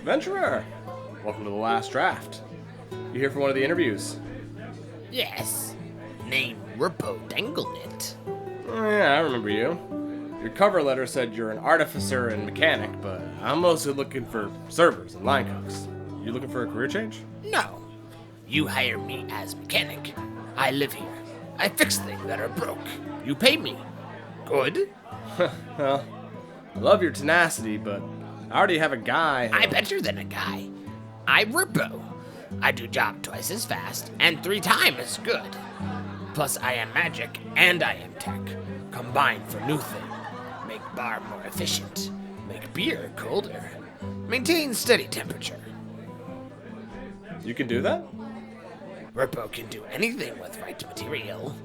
Adventurer! Welcome to the last draft. You here for one of the interviews? Yes. Name Rurpo Danglenit. Oh, yeah, I remember you. Your cover letter said you're an artificer and mechanic, but I'm mostly looking for servers and line cooks. You looking for a career change? No. You hire me as mechanic. I live here. I fix things that are broke. You pay me. Good? Well, I love your tenacity, but I already have a guy. I'm better than a guy. I'm Rurpo. I do job twice as fast and 3 times as good. Plus I am magic and I am tech. Combined for new thing. Make bar more efficient. Make beer colder. Maintain steady temperature. You can do that? Rurpo can do anything with right material.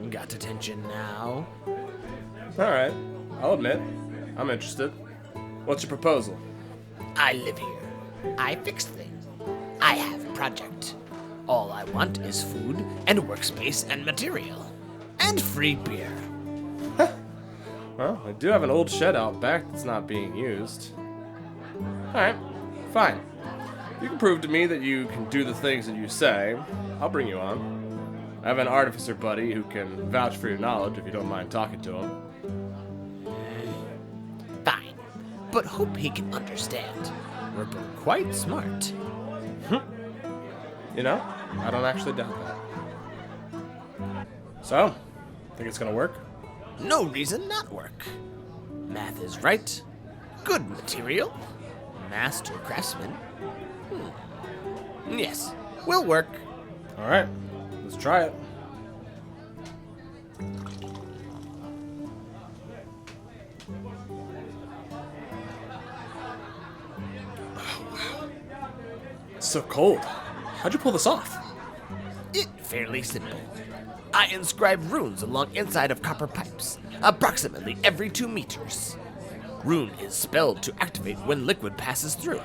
Got attention now? Alright, I'll admit. I'm interested. What's your proposal? I live here. I fix things. I have a project. All I want is food and workspace and material. And free beer. Well, I do have an old shed out back that's not being used. Alright, fine. You can prove to me that you can do the things that you say. I'll bring you on. I have an artificer buddy who can vouch for your knowledge if you don't mind talking to him. Fine. But hope he can understand. We're both quite smart. You know, I don't actually doubt that. So, think it's gonna work? No reason not work. Math is right. Good material. Master craftsman. Yes, will work. Alright, let's try it. Oh, wow. It's so cold. How'd you pull this off? It fairly simple. I inscribe runes along inside of copper pipes, approximately every 2 meters. Rune is spelled to activate when liquid passes through.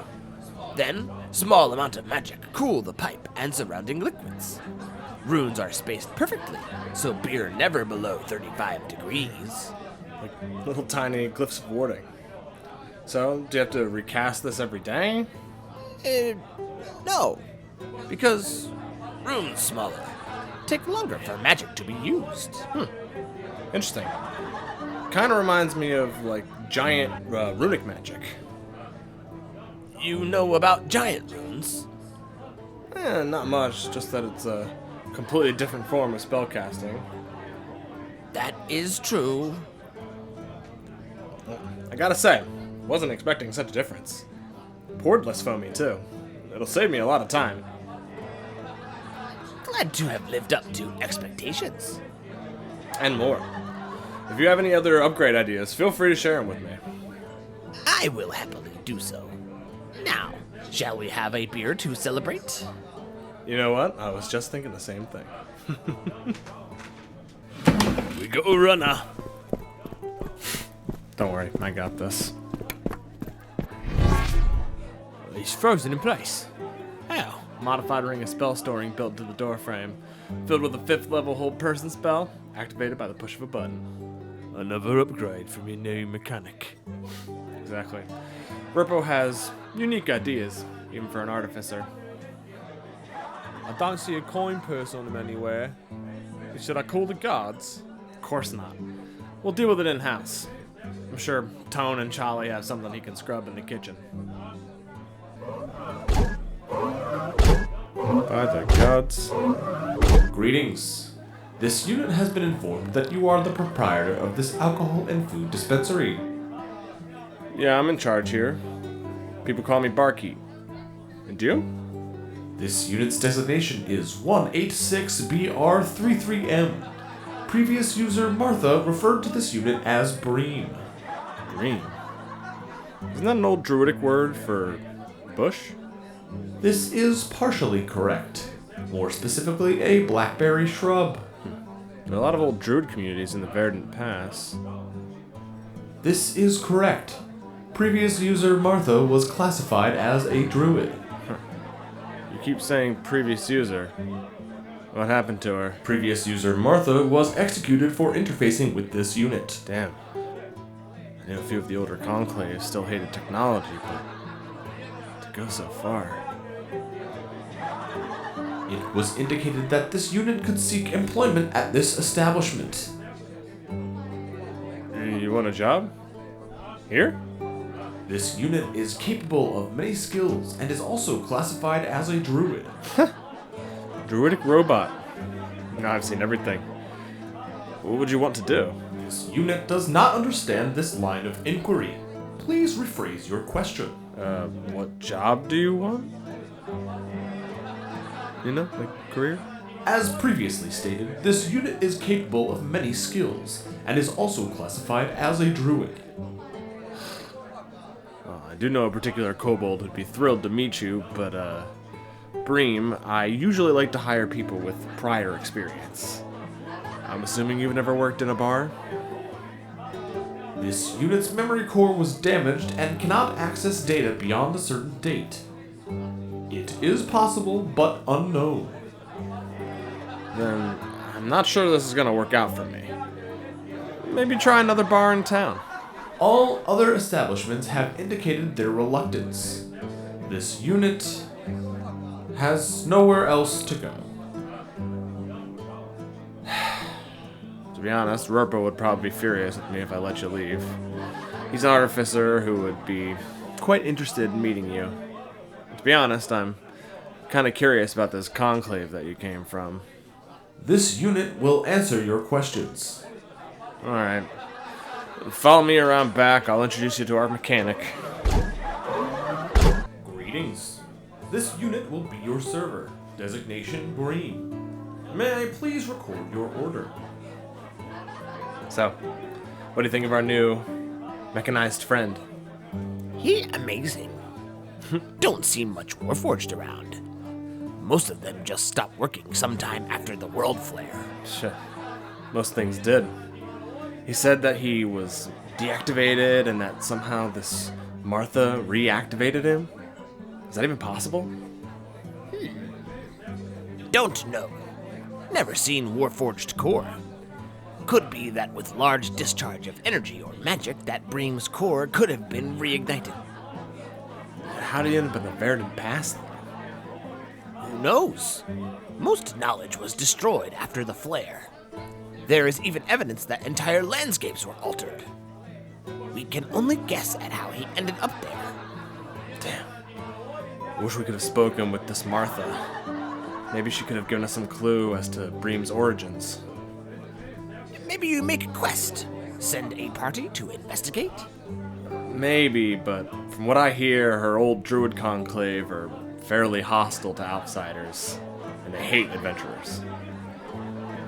Then, small amount of magic cool the pipe and surrounding liquids. Runes are spaced perfectly, so beer never below 35 degrees. Like little tiny glyphs of warding. So, do you have to recast this every day? No. Because runes smaller. Take longer for magic to be used. Interesting. Kind of reminds me of, like, giant runic magic. You know about giant runes? Not much, just that it's a completely different form of spellcasting. That is true. Well, I gotta say, wasn't expecting such a difference. Poured less foamy, too. It'll save me a lot of time. Glad to have lived up to expectations. And more. If you have any other upgrade ideas, feel free to share them with me. I will happily do so. Now, shall we have a beer to celebrate? You know what? I was just thinking the same thing. We go, runner. Don't worry, I got this. He's frozen in place. How? Modified ring of spell storing built into the door frame, filled with a 5th level hold person spell, activated by the push of a button. Another upgrade from your new mechanic. Exactly. Rurpo has unique ideas, even for an artificer. I don't see a coin purse on him anywhere. Should I call the guards? Of course not. We'll deal with it in-house. I'm sure Tone and Charlie have something he can scrub in the kitchen. By the gods. Greetings. This unit has been informed that you are the proprietor of this alcohol and food dispensary. Yeah, I'm in charge here. People call me Barkeep. And you? This unit's designation is 186Br333m. Previous user Martha referred to this unit as Breen. Green. Isn't that an old druidic word for bush? This is partially correct. More specifically, a blackberry shrub. There are a lot of old druid communities in the Verdant Pass. This is correct. Previous user Martha was classified as a druid. You keep saying previous user. What happened to her? Previous user Martha was executed for interfacing with this unit. Damn. I knew a few of the older conclaves still hated technology, but to go so far? It was indicated that this unit could seek employment at this establishment. You want a job? Here? This unit is capable of many skills and is also classified as a druid. Druidic robot. Now I've seen everything. What would you want to do? This unit does not understand this line of inquiry. Please rephrase your question. What job do you want? You know, like career? As previously stated, this unit is capable of many skills and is also classified as a druid. Well, I do know a particular kobold who'd be thrilled to meet you, but, Bream, I usually like to hire people with prior experience. I'm assuming you've never worked in a bar? This unit's memory core was damaged and cannot access data beyond a certain date. It is possible, but unknown. Then I'm not sure this is gonna work out for me. Maybe try another bar in town. All other establishments have indicated their reluctance. This unit has nowhere else to go. To be honest, Rurpo would probably be furious with me if I let you leave. He's an artificer who would be quite interested in meeting you. To be honest, I'm kind of curious about this conclave that you came from. This unit will answer your questions. Alright. Follow me around back, I'll introduce you to our mechanic. Greetings. This unit will be your server. Designation Green. May I please record your order? So, what do you think of our new mechanized friend? He amazing. Don't see much Warforged around. Most of them just stopped working sometime after the world flare. Shit. Most things did. He said that he was deactivated and that somehow this Martha reactivated him. Is that even possible? Don't know. Never seen Warforged core. Could be that with large discharge of energy or magic, that Bream's core could have been reignited. How did he end up in the Verdant Pass then? Who knows? Most knowledge was destroyed after the flare. There is even evidence that entire landscapes were altered. We can only guess at how he ended up there. Damn. I wish we could have spoken with this Martha. Maybe she could have given us some clue as to Bream's origins. Maybe you make a quest. Send a party to investigate? Maybe, but from what I hear, her old druid conclave are fairly hostile to outsiders, and they hate adventurers.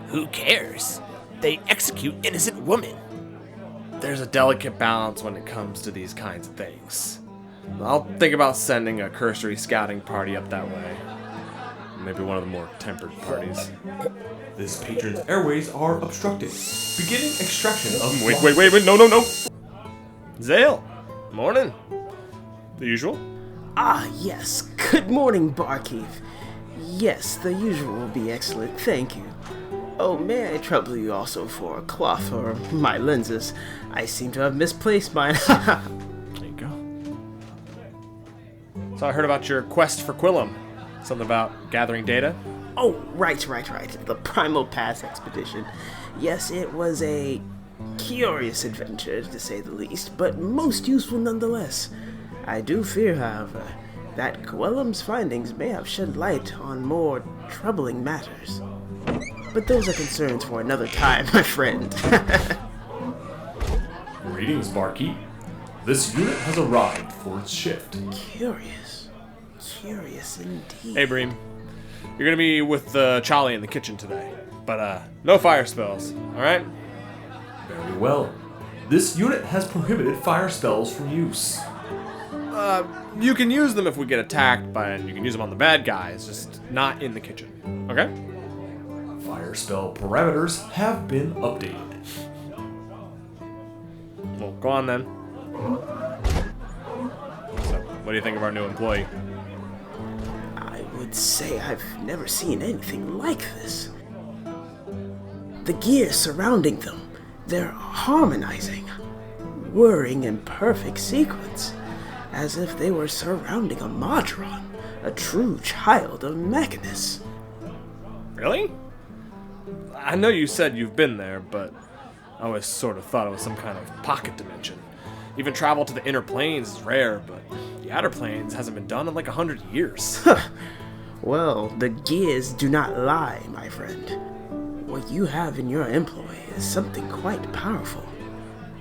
Who cares? They execute innocent women. There's a delicate balance when it comes to these kinds of things. I'll think about sending a cursory scouting party up that way. Maybe one of the more tempered parties. This patron's airways are obstructed. Beginning extraction of... Wait, no! Zale, morning. The usual? Ah, yes. Good morning, barkeep. Yes, the usual will be excellent, thank you. Oh, may I trouble you also for a cloth or my lenses? I seem to have misplaced mine. There you go. So I heard about your quest for Quillum. Something about gathering data? Oh, right. The Primal Pass expedition. Yes, it was a curious adventure, to say the least, but most useful nonetheless. I do fear, however, that Quillum's findings may have shed light on more troubling matters. But those are concerns for another time, my friend. Greetings, barkeep. This unit has arrived for its shift. Curious indeed. Hey, Bream. You're gonna be with Charlie in the kitchen today. But, no fire spells, alright? Very well. This unit has prohibited fire spells from use. You can use them if we get attacked, and you can use them on the bad guys, just not in the kitchen, okay? Fire spell parameters have been updated. Well, go on then. So, what do you think of our new employee? I would say I've never seen anything like this. The gear surrounding them, they're harmonizing, whirring in perfect sequence. as if they were surrounding a Modron, a true child of Mechanus. Really? I know you said you've been there, but I always sort of thought it was some kind of pocket dimension. Even travel to the inner planes is rare, but the outer planes hasn't been done in like 100 years. Well, the gears do not lie, my friend. What you have in your employ is something quite powerful.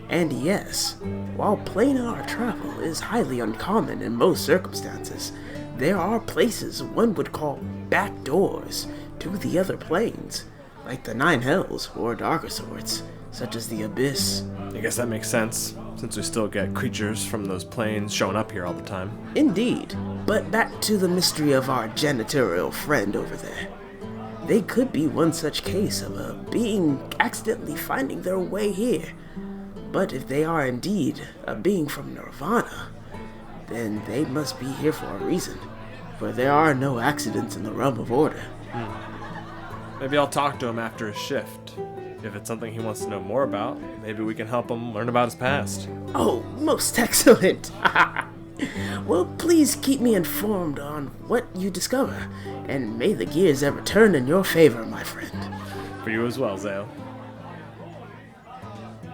And yes, while planar travel is highly uncommon in most circumstances, there are places one would call back doors to the other planes, like the Nine Hells or darker sorts, such as the Abyss. I guess that makes sense, since we still get creatures from those planes showing up here all the time. Indeed, but back to the mystery of our janitorial friend over there. They could be one such case of a being accidentally finding their way here. But if they are indeed a being from Nirvana, then they must be here for a reason, for there are no accidents in the realm of order. Maybe I'll talk to him after his shift. If it's something he wants to know more about, maybe we can help him learn about his past. Oh, most excellent! Well, please keep me informed on what you discover, and may the gears ever turn in your favor, my friend. For you as well, Zale.